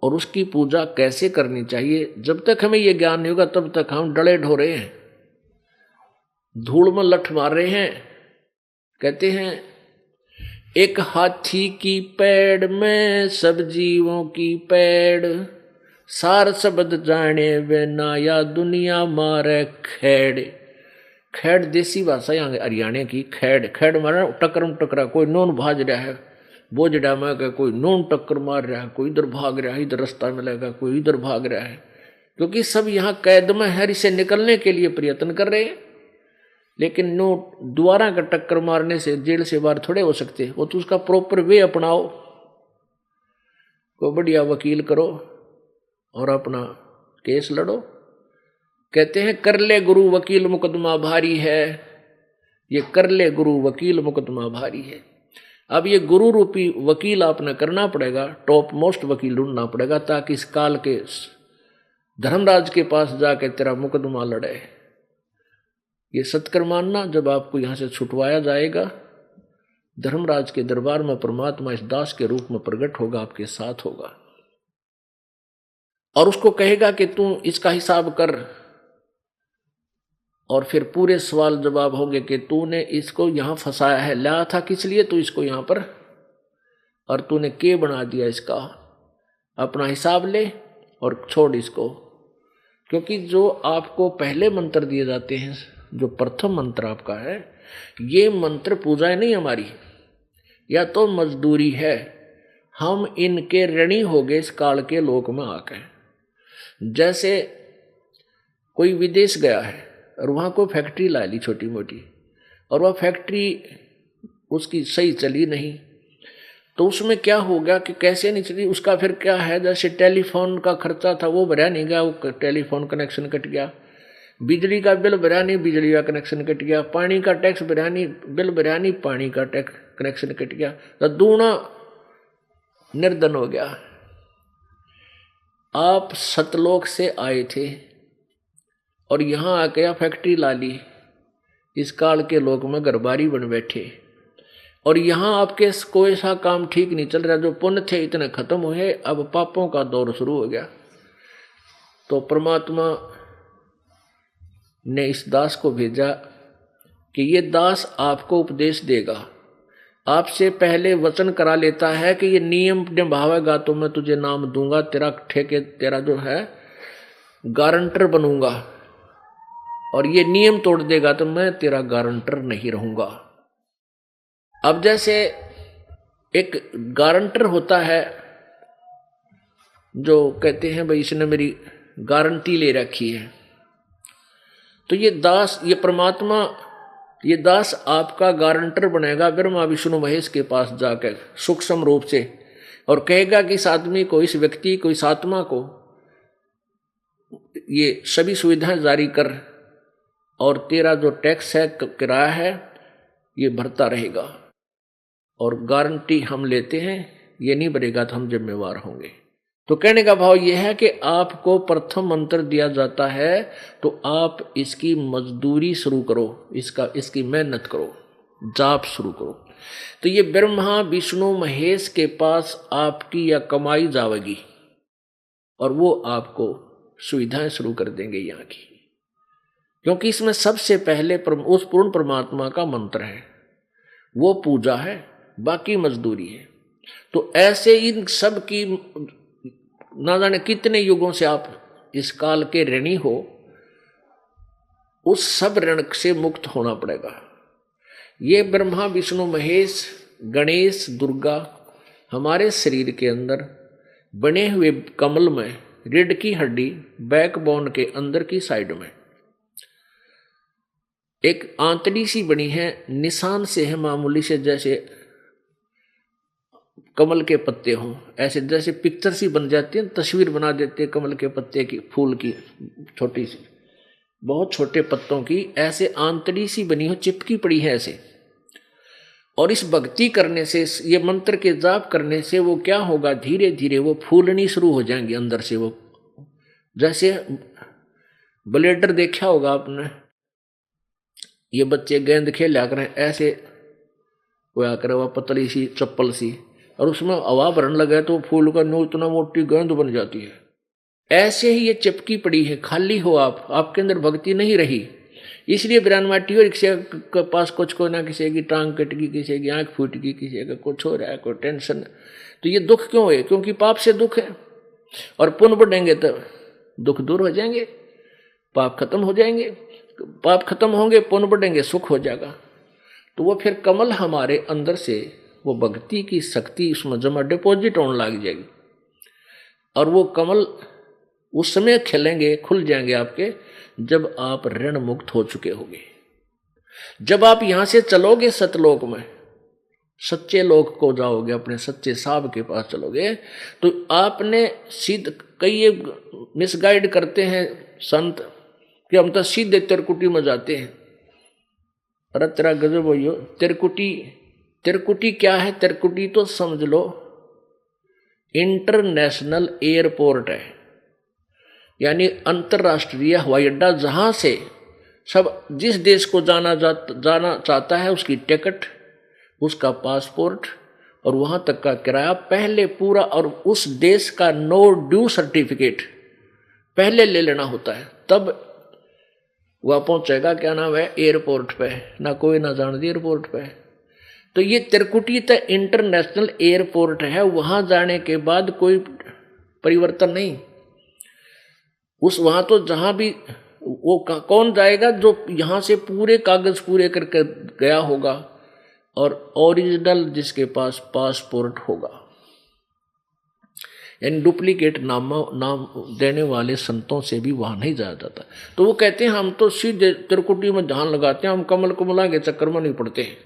और उसकी पूजा कैसे करनी चाहिए, जब तक हमें ये ज्ञान नहीं होगा तब तक हम डले ढोरे हैं, धूल में लठ मार रहे हैं। कहते हैं एक हाथी की पैड़ में सब जीवों की पैड़, सार शब्द जाने वे ना या दुनिया मारे खेड़। खेड़ देसी भाषा यहाँ हरियाणा की। खेड़, खेड़ मारा टक्कर टकरा, कोई नोन भाज रहा है बोझड़ा में का, कोई नोन टक्कर मार रहा है, कोई इधर भाग रहा है, इधर रास्ता मिलेगा, कोई इधर भाग रहा है। क्योंकि सब यहाँ कैद में है, इसे निकलने के लिए प्रयत्न कर रहे हैं। लेकिन नो दोबारा का टक्कर मारने से जेल से बाहर थोड़े हो सकते। वो तो उसका प्रॉपर वे अपनाओ, कोई बढ़िया वकील करो और अपना केस लड़ो, कहते हैं कर ले गुरु वकील मुकदमा भारी है, ये कर ले गुरु वकील मुकदमा भारी है। अब ये गुरु रूपी वकील आपने करना पड़ेगा, टॉप मोस्ट वकील ढूंढना पड़ेगा, ताकि इस काल के धर्मराज के पास जाके तेरा मुकदमा लड़े। ये सत्कर मानना, जब आपको यहां से छुटवाया जाएगा, धर्मराज के दरबार में परमात्मा इस दास के रूप में प्रकट होगा, आपके साथ होगा और उसको कहेगा कि तू इसका हिसाब कर। और फिर पूरे सवाल जवाब होंगे कि तूने इसको यहां फंसाया है, लाया था किस लिए तू इसको यहां पर, और तूने के बना दिया इसका। अपना हिसाब ले और छोड़ इसको। क्योंकि जो आपको पहले मंत्र दिए जाते हैं, जो प्रथम मंत्र आपका है, ये मंत्र पूजा नहीं हमारी, या तो मजदूरी है। हम इनके ऋणी हो गए इस काल के लोक में आकर। जैसे कोई विदेश गया है और वहाँ कोई फैक्ट्री ला ली छोटी मोटी, और वह फैक्ट्री उसकी सही चली नहीं, तो उसमें क्या होगा कि कैसे नहीं चली, उसका फिर क्या है, जैसे टेलीफोन का खर्चा था वो भरा नहीं गया, वो टेलीफोन कनेक्शन कट गया। बिजली का बिल भरा नहीं, बिजली का कनेक्शन कट गया। पानी का टैक्स भरा नहीं, बिल भरा नहीं, पानी का टैक्स कनेक्शन कट गया। तो दूना निर्धन हो गया। आप सतलोक से आए थे और यहाँ आके फैक्ट्री ला ली, इस काल के लोक में घरबारी बन बैठे, और यहाँ आपके कोई सा काम ठीक नहीं चल रहा। जो पुण्य थे इतने खत्म हुए, अब पापों का दौर शुरू हो गया। तो परमात्मा ने इस दास को भेजा कि ये दास आपको उपदेश देगा। आपसे पहले वचन करा लेता है कि ये नियम निभावेगा तो मैं तुझे नाम दूंगा, तेरा ठेके, तेरा जो है गारंटर बनूंगा, और ये नियम तोड़ देगा तो मैं तेरा गारंटर नहीं रहूंगा। अब जैसे एक गारंटर होता है जो कहते हैं भाई इसने मेरी गारंटी ले रखी है, तो ये दास, ये परमात्मा, ये दास आपका गारंटर बनेगा ब्रह्मा विष्णु महेश के पास जाकर सूक्ष्म रूप से, और कहेगा कि इस आदमी को, इस व्यक्ति को, इस आत्मा को ये सभी सुविधाएं जारी कर, और तेरा जो टैक्स है, किराया है, ये भरता रहेगा, और गारंटी हम लेते हैं, ये नहीं भरेगा तो हम जिम्मेवार होंगे। तो कहने का भाव यह है कि आपको प्रथम मंत्र दिया जाता है तो आप इसकी मजदूरी शुरू करो, इसकी मेहनत करो, जाप शुरू करो। तो ये ब्रह्मा विष्णु महेश के पास आपकी या कमाई जाएगी, और वो आपको सुविधाएं शुरू कर देंगे यहाँ की। क्योंकि इसमें सबसे पहले उस पूर्ण परमात्मा का मंत्र है, वो पूजा है, बाकी मजदूरी है। तो ऐसे इन सब की ना जाने कितने युगों से आप इस काल के ऋणी हो, उस सब ऋण से मुक्त होना पड़ेगा। ये ब्रह्मा विष्णु महेश गणेश दुर्गा हमारे शरीर के अंदर बने हुए कमल में, रीढ़ की हड्डी बैकबोन के अंदर की साइड में एक आंतड़ी सी बनी है, निशान से है मामूली से, जैसे कमल के पत्ते हों, ऐसे जैसे पिक्चर सी बन जाती है, तस्वीर बना देते हैं कमल के पत्ते की, फूल की, छोटी सी, बहुत छोटे पत्तों की, ऐसे आंतड़ी सी बनी हो, चिपकी पड़ी है ऐसे। और इस भक्ति करने से, ये मंत्र के जाप करने से वो क्या होगा, धीरे धीरे वो फूलनी शुरू हो जाएंगे अंदर से। वो जैसे ब्लेडर देखा होगा आपने, ये बच्चे गेंद खेला करें, ऐसे होया करे वह पतली सी चप्पल सी, और उसमें हवा भरने लगे तो फूल का नो इतना मोटी गेंद बन जाती है। ऐसे ही ये चिपकी पड़ी है, खाली हो आप, आपके अंदर भक्ति नहीं रही, इसलिए बिरानवाटी और किसी के पास कुछ को ना, किसी की टांग कट गई, किसी की आंख फूट गई, किसी का कुछ हो रहा है, कोई टेंशन। तो ये दुख क्यों है? क्योंकि पाप से दुख है, और पुण्य बढ़ेंगे तो दुख दूर हो जाएंगे, पाप खत्म हो जाएंगे, पाप खत्म होंगे, पुण्य बढ़ेंगे, सुख हो जाएगा। तो वो फिर कमल हमारे अंदर से वो भक्ति की शक्ति उसमें जमा डिपॉजिट होने लग जाएगी, और वो कमल उस समय खिलेंगे, खुल जाएंगे आपके, जब आप ऋण मुक्त हो चुके होंगे। जब आप यहां से चलोगे सतलोक में, सच्चे लोक को जाओगे, अपने सच्चे साहब के पास चलोगे, तो आपने सिद्ध, कई मिसगाइड करते हैं संत कि हम तो सीधे तिरकुटी में जाते हैं। अरे तेरा गजब भैया, तिरकुटी क्या है? तिरकुटी तो समझ लो इंटरनेशनल एयरपोर्ट है, यानी अंतर्राष्ट्रीय हवाई अड्डा, जहां से सब जिस देश को जाना चाहता है उसकी टिकट, उसका पासपोर्ट और वहां तक का किराया पहले पूरा, और उस देश का नो ड्यू सर्टिफिकेट पहले ले लेना होता है, तब वह पहुंचेगा क्या नाम है एयरपोर्ट पे, ना कोई ना जान दी एयरपोर्ट पे। तो ये तिरकुटी तो इंटरनेशनल एयरपोर्ट है, वहां जाने के बाद कोई परिवर्तन नहीं। उस वहां तो जहां भी वो कौन जाएगा? जो यहां से पूरे कागज पूरे करके गया होगा और ओरिजिनल जिसके पास पासपोर्ट होगा, यानी डुप्लीकेट नाम देने वाले संतों से भी वहां नहीं जाया जाता। तो वो कहते हैं हम तो सीधे तिरकुटी में ध्यान लगाते हैं, हम कमल कमला के चक्कर में नहीं पड़ते हैं।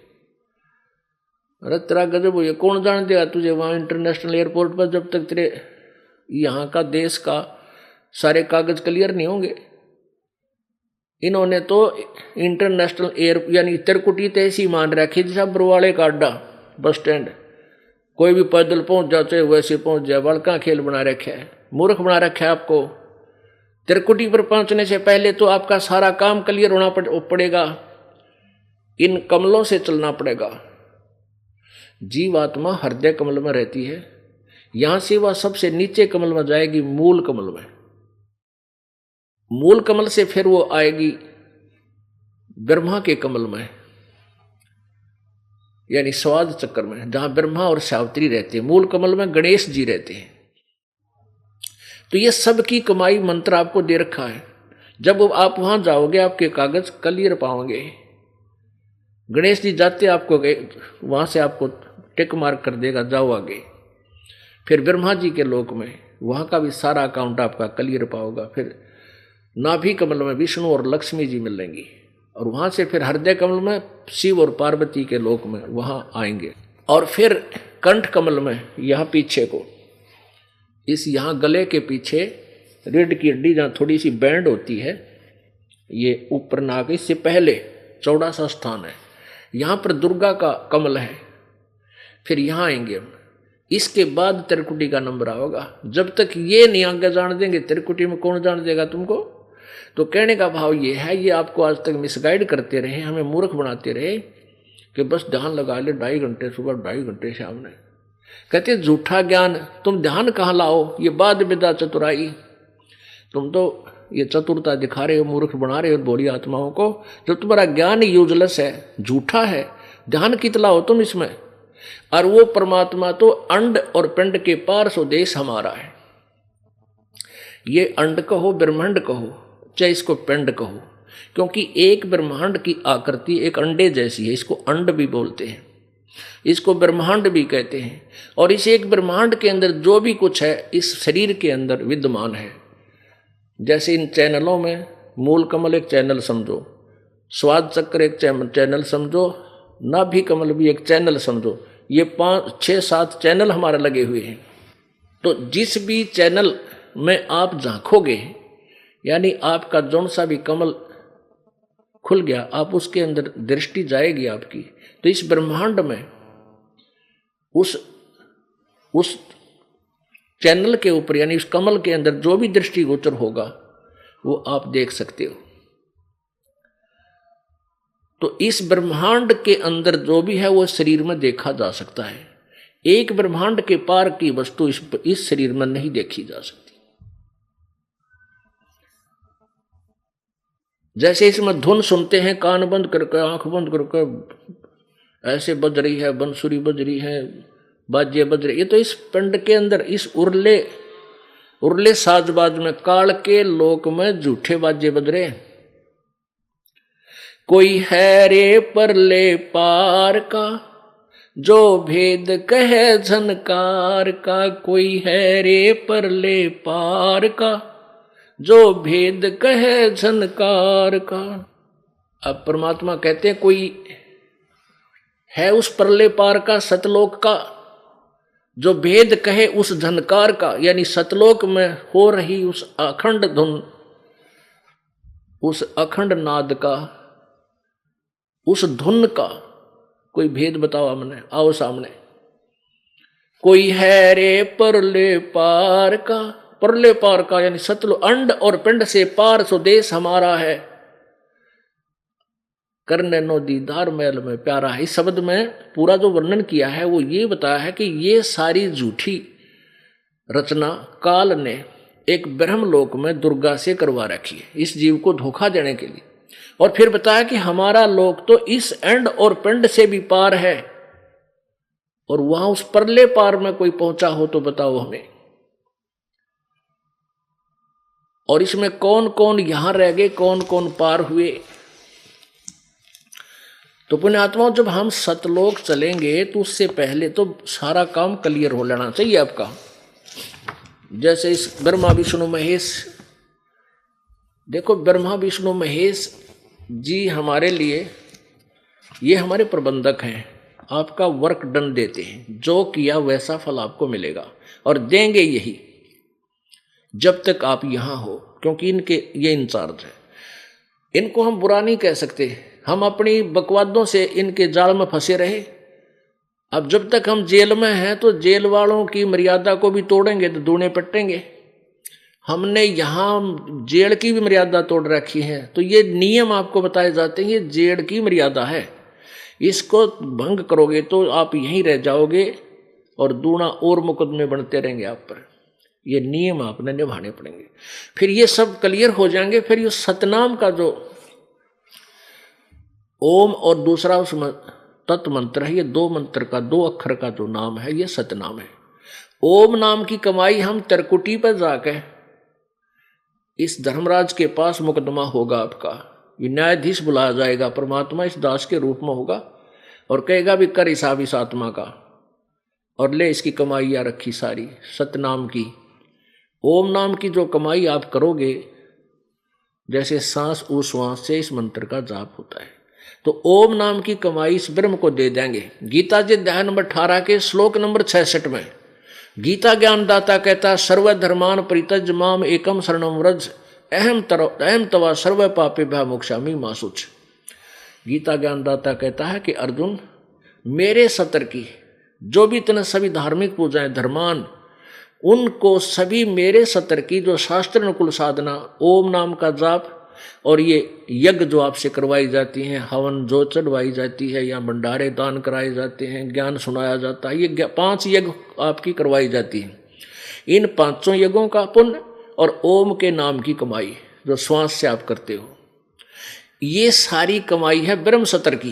अरे तेरा गजब, ये कौन जान देगा तुझे वहां इंटरनेशनल एयरपोर्ट पर, जब तक तेरे यहाँ का देश का सारे कागज क्लियर नहीं होंगे। इन्होंने तो इंटरनेशनल एयर यानी तिरकुटी तो ऐसी मान रखी जैसा बरवाड़े का अड्डा, बस स्टैंड, कोई भी पैदल पहुंच जाते वैसे पहुंच जाए, बड़का खेल बना रखा है, मूर्ख बना रखा है आपको। तिरकुटी पर पहुंचने से पहले तो आपका सारा काम क्लियर होना पड़ेगा, इन कमलों से चलना पड़ेगा। जीवात्मा हृदय कमल में रहती है, यहां से वह सबसे नीचे कमल में जाएगी, मूल कमल में। मूल कमल से फिर वो आएगी ब्रह्मा के कमल में, यानी स्वाद चक्र में, जहां ब्रह्मा और सावित्री रहते हैं। मूल कमल में गणेश जी रहते हैं। तो ये सब की कमाई मंत्र आपको दे रखा है। जब आप वहां जाओगे आपके कागज क्लियर पाओगे। गणेश जी जाते आपको वहां से आपको टिक मार्क कर देगा, जाओ आगे। फिर ब्रह्मा जी के लोक में वहां का भी सारा अकाउंट आपका क्लियर पाओगा। फिर नाभि कमल में विष्णु और लक्ष्मी जी मिलेंगी, और वहां से फिर हृदय कमल में शिव और पार्वती के लोक में वहां आएंगे। और फिर कंठ कमल में यहाँ पीछे को, इस यहाँ गले के पीछे रीढ़ की हड्डी जहाँ थोड़ी सी बैंड होती है, ये ऊपर नाक, इससे पहले चौड़ा सा स्थान है, यहाँ पर दुर्गा का कमल है। फिर यहाँ आएंगे हम, इसके बाद तिरकुटी का नंबर आओगा। जब तक ये नहीं आगे जान देंगे, तिरकुटी में कौन जान देगा तुमको? तो कहने का भाव ये है, ये आपको आज तक मिसगाइड करते रहे, हमें मूर्ख बनाते रहे कि बस ध्यान लगा ले 2.5 घंटे सुबह 2.5 घंटे शाम में। कहते झूठा ज्ञान, तुम ध्यान कहाँ लाओ? ये बाद विदा चतुराई, तुम तो ये चतुरता दिखा रहे हो, मूर्ख बना रहे हो भोली आत्माओं को। जब तुम्हारा ज्ञान यूजलेस है, झूठा है, ध्यान कितना हो तुम इसमें। और वो परमात्मा तो अंड और पिंड के पार स्वदेश हमारा है। ये अंड कहो ब्रह्मांड कहो चाहे इसको पिंड कहो, क्योंकि एक ब्रह्मांड की आकृति एक अंडे जैसी है, इसको अंड भी बोलते हैं, इसको ब्रह्मांड भी कहते हैं। और इस एक ब्रह्मांड के अंदर जो भी कुछ है इस शरीर के अंदर विद्यमान है। जैसे इन चैनलों में मूल कमल एक चैनल समझो, स्वाद चक्र एक चैनल समझो, नाभि कमल भी एक चैनल समझो, ये 5, 6, 7 चैनल हमारे लगे हुए हैं। तो जिस भी चैनल में आप झांकोगे, यानी आपका जौन सा भी कमल खुल गया, आप उसके अंदर दृष्टि जाएगी आपकी, तो इस ब्रह्मांड में उस चैनल के ऊपर यानी उस कमल के अंदर जो भी दृष्टिगोचर होगा वो आप देख सकते हो। तो इस ब्रह्मांड के अंदर जो भी है वो शरीर में देखा जा सकता है। एक ब्रह्मांड के पार की वस्तु इस शरीर में नहीं देखी जा सकती। जैसे इसमें धुन सुनते हैं, कान बंद करके आंख बंद करके ऐसे बज रही है, बंसुरी बज रही है, बाजे बज रही, ये तो इस पिंड के अंदर इस उर्ले साजबाज में काल के लोक में झूठे बाजे बज रहे हैं। कोई है रे परले पार का जो भेद कहे झनकार का, कोई है रे परले पार का जो भेद कहे झनकार का। अब परमात्मा कहते हैं कोई है उस परले पार का, सतलोक का, जो भेद कहे उस झनकार का, यानी सतलोक में हो रही उस अखंड धुन, उस अखंड नाद का, उस धुन का कोई भेद बताओ हमने, आओ सामने। कोई है रे परले पार का, परले पार का यानी सतलुज अंड और पिंड से पार सो देश हमारा है, करने नो दीदार महल में प्यारा है। इस शब्द में पूरा जो वर्णन किया है वो ये बताया है कि ये सारी झूठी रचना काल ने एक ब्रह्मलोक में दुर्गा से करवा रखी है इस जीव को धोखा देने के लिए। और फिर बताया कि हमारा लोक तो इस एंड और पिंड से भी पार है, और वहां उस परले पार में कोई पहुंचा हो तो बताओ हमें। और इसमें कौन कौन यहां रह गए, कौन कौन पार हुए। तो पुण्यात्माओं, जब हम सतलोक चलेंगे तो उससे पहले तो सारा काम क्लियर हो लेना चाहिए आपका। जैसे इस ब्रह्मा विष्णु महेश, देखो ब्रह्मा विष्णु महेश जी हमारे लिए, ये हमारे प्रबंधक हैं, आपका वर्क डन देते हैं, जो किया वैसा फल आपको मिलेगा और देंगे यही जब तक आप यहां हो, क्योंकि इनके ये इंचार्ज है। इनको हम बुरा नहीं कह सकते, हम अपनी बकवादों से इनके जाल में फंसे रहे। अब जब तक हम जेल में हैं तो जेल वालों की मर्यादा को भी तोड़ेंगे तो दूने पटेंगे। हमने यहाँ जेल की भी मर्यादा तोड़ रखी है, तो ये नियम आपको बताए जाते हैं, ये जेल की मर्यादा है, इसको भंग करोगे तो आप यहीं रह जाओगे और दूना और मुकदमे बनते रहेंगे आप पर। ये नियम आपने निभाने पड़ेंगे, फिर ये सब क्लियर हो जाएंगे। फिर ये सतनाम का जो ओम और दूसरा उसमें तत् मंत्र है, ये दो मंत्र का, दो अक्षर का जो नाम है ये सतनाम है। ओम नाम की कमाई हम त्रिकुटी पर जाके इस धर्मराज के पास मुकदमा होगा आपका, ये न्यायाधीश बुलाया जाएगा, परमात्मा इस दास के रूप में होगा और कहेगा भी कर हिसाब इस आत्मा का और ले इसकी कमाई रखी सारी सतनाम की। ओम नाम की जो कमाई आप करोगे, जैसे सांस उश्वास से इस मंत्र का जाप होता है, तो ओम नाम की कमाई इस ब्रह्म को दे देंगे। गीता जी अध्याय नंबर 18 के श्लोक नंबर 66 में गीता ज्ञानदाता कहता है, सर्वधर्मान परित्यज्य माम एकम शरणम व्रज अहम तवा सर्व पापे भय मोक्षामि मा शुच। गीता ज्ञानदाता कहता है कि अर्जुन, मेरे सतर की जो भी इतने सभी धार्मिक पूजाएं धर्मान, उनको सभी मेरे सतर की जो शास्त्र अनुकूल साधना, ओम नाम का जाप और ये यज्ञ जो आपसे करवाई जाती हैं, हवन जो चढ़वाई जाती है या भंडारे दान कराए जाते हैं, ज्ञान सुनाया जाता है, ये 5 यज्ञ आपकी करवाई जाती हैं। इन 5 यज्ञों का पुण्य और ओम के नाम की कमाई जो श्वास से आप करते हो, ये सारी कमाई है ब्रह्म सतर की।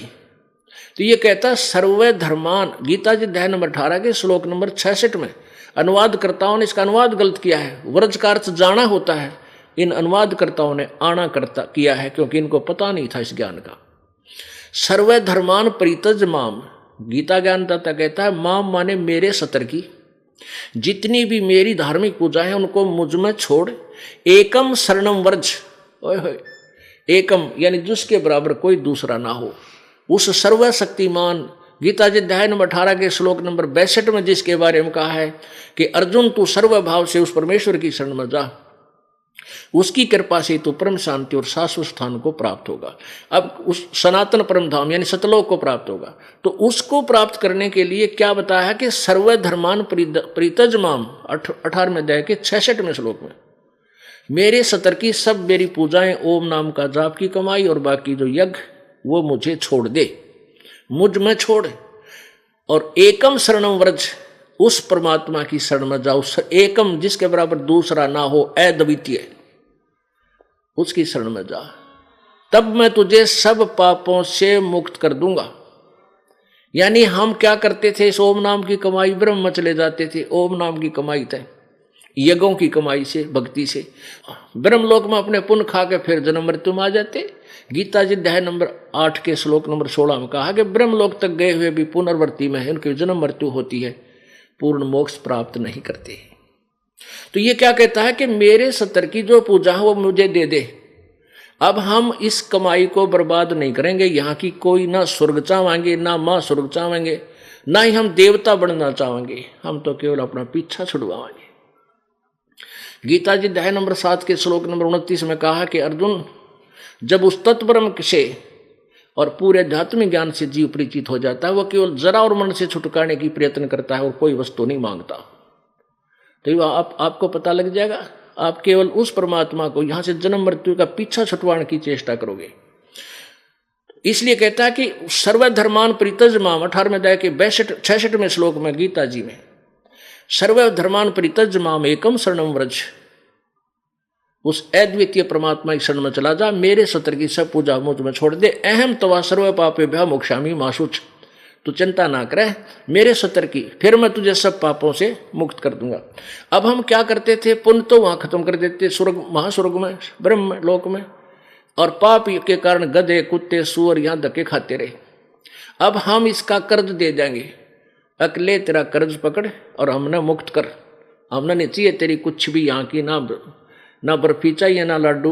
तो ये कहता है सर्व धर्मान, गीता जी अध्याय नंबर 18 के श्लोक नंबर 66 में। अनुवादकर्ताओं ने इसका अनुवाद गलत किया है, व्रज का अर्थ जाना होता है, इन अनुवादकर्ताओं ने आना करता किया है क्योंकि इनको पता नहीं था इस ज्ञान का। सर्व धर्मान परित्यज माम, गीता ज्ञानदाता कहता है माम माने मेरे सतर की, जितनी भी मेरी धार्मिक पूजा है उनको मुझ में छोड़, एकम शरणम व्रज, ओए होए, एकम यानी जिसके बराबर कोई दूसरा ना हो, उस सर्वशक्तिमान गीता जी अध्याय नंबर 18 के श्लोक नंबर 62 में जिसके बारे में कहा है कि अर्जुन तू सर्वभाव से उस परमेश्वर की शरण में जा, उसकी कृपा से तू परम शांति और शाश्वत स्थान को प्राप्त होगा। अब उस सनातन परम धाम यानी सतलोक को प्राप्त होगा, तो उसको प्राप्त करने के लिए क्या बताया है कि सर्वधर्मान परित्यज माम, 18वें अध्याय के 66वें श्लोक में, मेरे सतर की सब मेरी पूजाएं, ओम नाम का जाप की कमाई और बाकी जो यज्ञ वो मुझे छोड़ दे, मुझ में छोड़, और एकम शरणम व्रज, उस परमात्मा की शरण में जाओ, एकम जिसके बराबर दूसरा ना हो, अद्वितीय, उसकी शरण में जा, तब मैं तुझे सब पापों से मुक्त कर दूंगा। यानी हम क्या करते थे, इस ओम नाम की कमाई ब्रह्म में चले जाते थे, ओम नाम की कमाई थे यज्ञों की कमाई से, भक्ति से, ब्रह्मलोक में अपने पुण्य खा के फिर जन्म मृत्यु में आ जाते। गीता जी अध्याय नंबर 8 के श्लोक नंबर 16 में कहा कि ब्रह्मलोक तक गए हुए भी पुनर्वर्ती में है, उनकी जन्म मृत्यु होती है, पूर्ण मोक्ष प्राप्त नहीं करते। तो ये क्या कहता है कि मेरे सतर की जो पूजा है वो मुझे दे दे। अब हम इस कमाई को बर्बाद नहीं करेंगे, यहाँ की कोई ना स्वर्ग चाहेंगे, ना माँ स्वर्ग चाहेंगे, ना ही हम देवता बनना चाहेंगे, हम तो केवल अपना पीछा छुड़वाएंगे। गीता जी अध्याय नंबर 7 के श्लोक नंबर 29 में कहा कि अर्जुन, जब उस तत्व ब्रह्म से और पूरे आध्यात्मिक ज्ञान से जीव परिचित हो जाता है, वह केवल जरा और मन से छुटकाने की प्रयत्न करता है और कोई वस्तु नहीं मांगता। तो आपको पता लग जाएगा, आप केवल उस परमात्मा को यहां से जन्म मृत्यु का पीछा छुटवाने की चेष्टा करोगे। इसलिए कहता है कि सर्वधर्मान परित्यज्यमाम 18वें अध्याय के 66वें श्लोक में गीता जी में, सर्वधर्मान परित्यज्यमाम एकम शरणम व्रज, उस अद्वितीय परमात्मा की शरण में चला जा, मेरे सत्र की सब पूजा मुझ में छोड़ दे। अहम तवा सर्व पापेभ्यः मोक्षामि मा शुच, तू चिंता ना करे मेरे सत्र की, फिर मैं तुझे सब पापों से मुक्त कर दूंगा। अब हम क्या करते थे, पुण्य तो वहां खत्म कर देते स्वर्ग महास्वर्ग में ब्रह्म लोक में, और पाप के कारण गधे कुत्ते सूअर यहां धक्के खाते रहे। अब हम इसका कर्ज दे देंगे, अकले तेरा कर्ज पकड़ और हमने मुक्त कर, हमने नहीं चाहिए तेरी कुछ भी यहाँ की, ना बर्फी चाहिए ना लड्डू,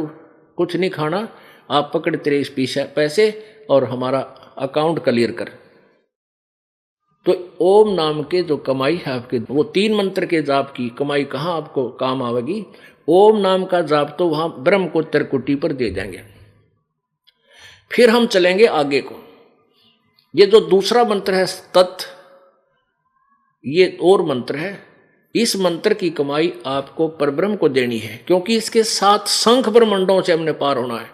कुछ नहीं खाना, आप पकड़ तेरे इस पैसे और हमारा अकाउंट क्लियर कर। तो ओम नाम के जो कमाई है आपके, वो 3 मंत्र के जाप की कमाई कहाँ आपको काम आवेगी, ओम नाम का जाप तो वहां ब्रह्म को त्रिकुटी पर दे देंगे। फिर हम चलेंगे आगे को, ये जो दूसरा मंत्र है तत्, ये और मंत्र है, इस मंत्र की कमाई आपको परब्रह्म को देनी है, क्योंकि इसके 7 शंख ब्रह्मंडों से हमने पार होना है।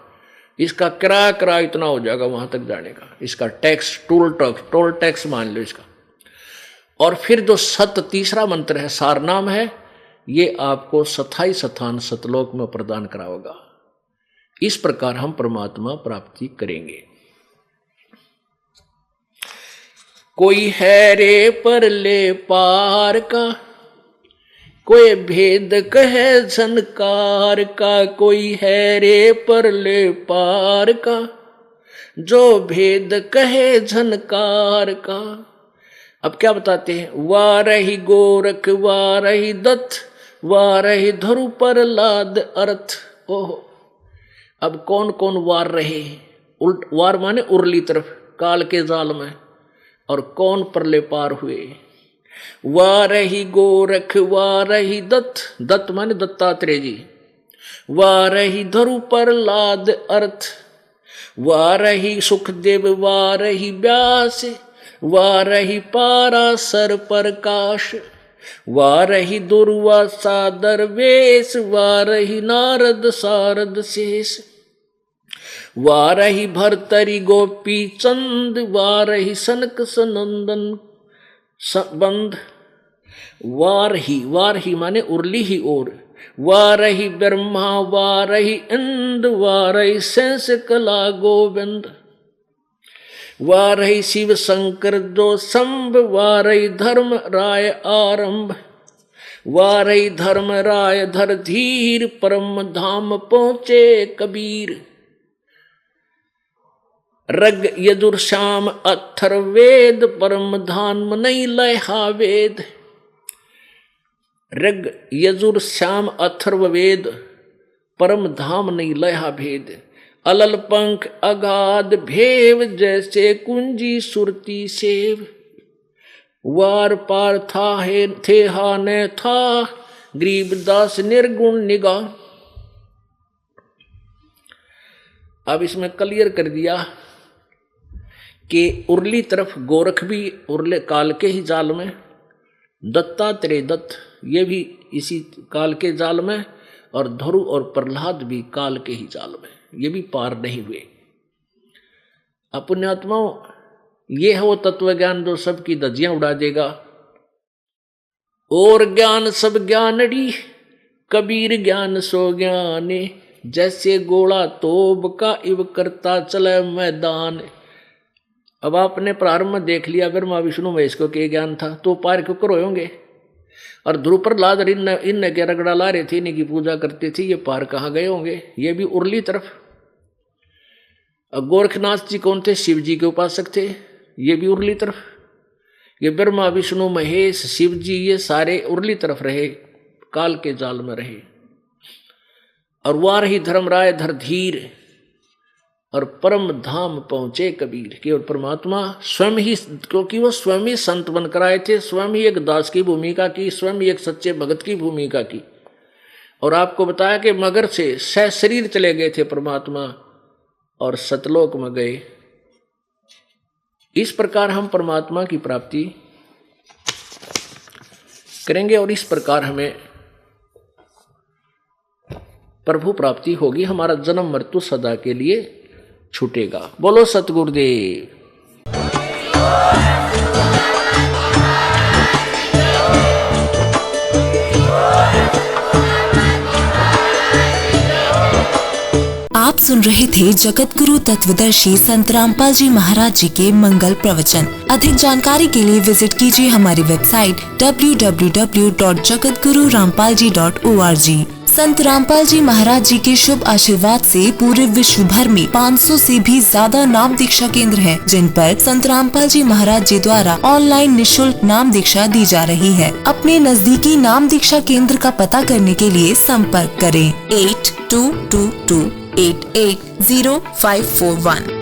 इसका किराया इतना हो जाएगा वहां तक जाने का, इसका टैक्स टोल टैक्स मान लो इसका। और फिर जो तीसरा मंत्र है सार नाम है, ये आपको स्थायी स्थान सतलोक में प्रदान कराओगा। इस प्रकार हम परमात्मा प्राप्ति करेंगे। कोई है रे परले पार का, कोई भेद कहे झनकार का, कोई है रे परले पार का, जो भेद कहे झनकार का। अब क्या बताते हैं, वारही गोरख वारही दत्त वारही धरु प्रहलाद अर्थ। ओहो, अब कौन कौन वार रहे, वार माने उर्ली तरफ काल के जाल में, और कौन परले पार हुए। वारही गोरख वारही दत्त माने दत्तात्रेय जी, वारही धरु प्रहलाद अर्थ, वारही सुखदेव वारही व्यास, वारही पाराशर प्रकाश, वारही दुर्वासा दरवेश, वारही नारद शारद शेष, वारही भरतरी गोपी चंद, वारही सनक सनंदन बंद। वारही माने उर्ली ही ओर, वारही ब्रह्मा वारही इंद्र, वारही शेष कला गोविंद, वारही शिव शंकर जो संभ, वारही धर्म राय आरंभ, वारही धर्म राय धर धीर, परम धाम पहुंचे कबीर। रग यजुर श्याम अथर्वेद, परम धाम नहीं लहा वेद। रग यजुर श्याम अथर्ववेद, परम धाम नहीं लहा भेद। अलल पंख अगाध भेव, जैसे कुंजी सुरती सेव। वार पार था है थे हा ने था, गरीबदास निर्गुण निगाह। अब इसमें क्लियर कर दिया कि उर्ली तरफ गोरख भी उर्ले काल के ही जाल में, दत्तात्रेय दत्त ये भी इसी काल के जाल में, और धरु और प्रहलाद भी काल के ही जाल में, ये भी पार नहीं हुए। पुण्यात्माओं, ये है वो तत्व ज्ञान जो सबकी धज्जियां उड़ा देगा। और ज्ञान सब ज्ञानड़ी, कबीर ज्ञान सो ज्ञाने, जैसे गोला तोब का इव करता चले मैदान। अब आपने प्रारंभ में देख लिया ब्रह्मा विष्णु महेश को क्या ज्ञान था, तो पार क्यों करो होंगे। और ध्रुव प्रहलाद इन के रगड़ा ला रहे थे, इन्हीं की पूजा करते थे, ये पार कहाँ गए होंगे, ये भी उर्ली तरफ। गोरखनाथ जी कौन थे, शिव जी के उपासक थे, ये भी उर्ली तरफ। ये ब्रह्मा विष्णु महेश शिव जी ये सारे उर्ली तरफ रहे, काल के जाल में रहे। और वार ही धर्म राय धर धीर, और परम धाम पहुंचे कबीर। केवल परमात्मा स्वयं ही, क्योंकि वो स्वयं ही संत बनकर आए थे, स्वयं ही एक दास की भूमिका की, स्वयं ही एक सच्चे भगत की भूमिका की। और आपको बताया कि मगर से सह शरीर चले गए थे परमात्मा, और सतलोक में गए। इस प्रकार हम परमात्मा की प्राप्ति करेंगे और इस प्रकार हमें प्रभु प्राप्ति होगी। हमारा जन्म मृत्यु सदा के लिए छूटेगा। बोलो सतगुरुदेव। आप सुन रहे थे जगत गुरु तत्वदर्शी संत रामपाल जी महाराज जी के मंगल प्रवचन। अधिक जानकारी के लिए विजिट कीजिए हमारी वेबसाइट www.jagatgururampalji.org। संत रामपाल जी महाराज जी के शुभ आशीर्वाद से पूरे विश्व भर में 500 से भी ज्यादा नाम दीक्षा केंद्र हैं, जिन पर संत रामपाल जी महाराज जी द्वारा ऑनलाइन निशुल्क नाम दीक्षा दी जा रही है। अपने नजदीकी नाम दीक्षा केंद्र का पता करने के लिए संपर्क करें 8222880541।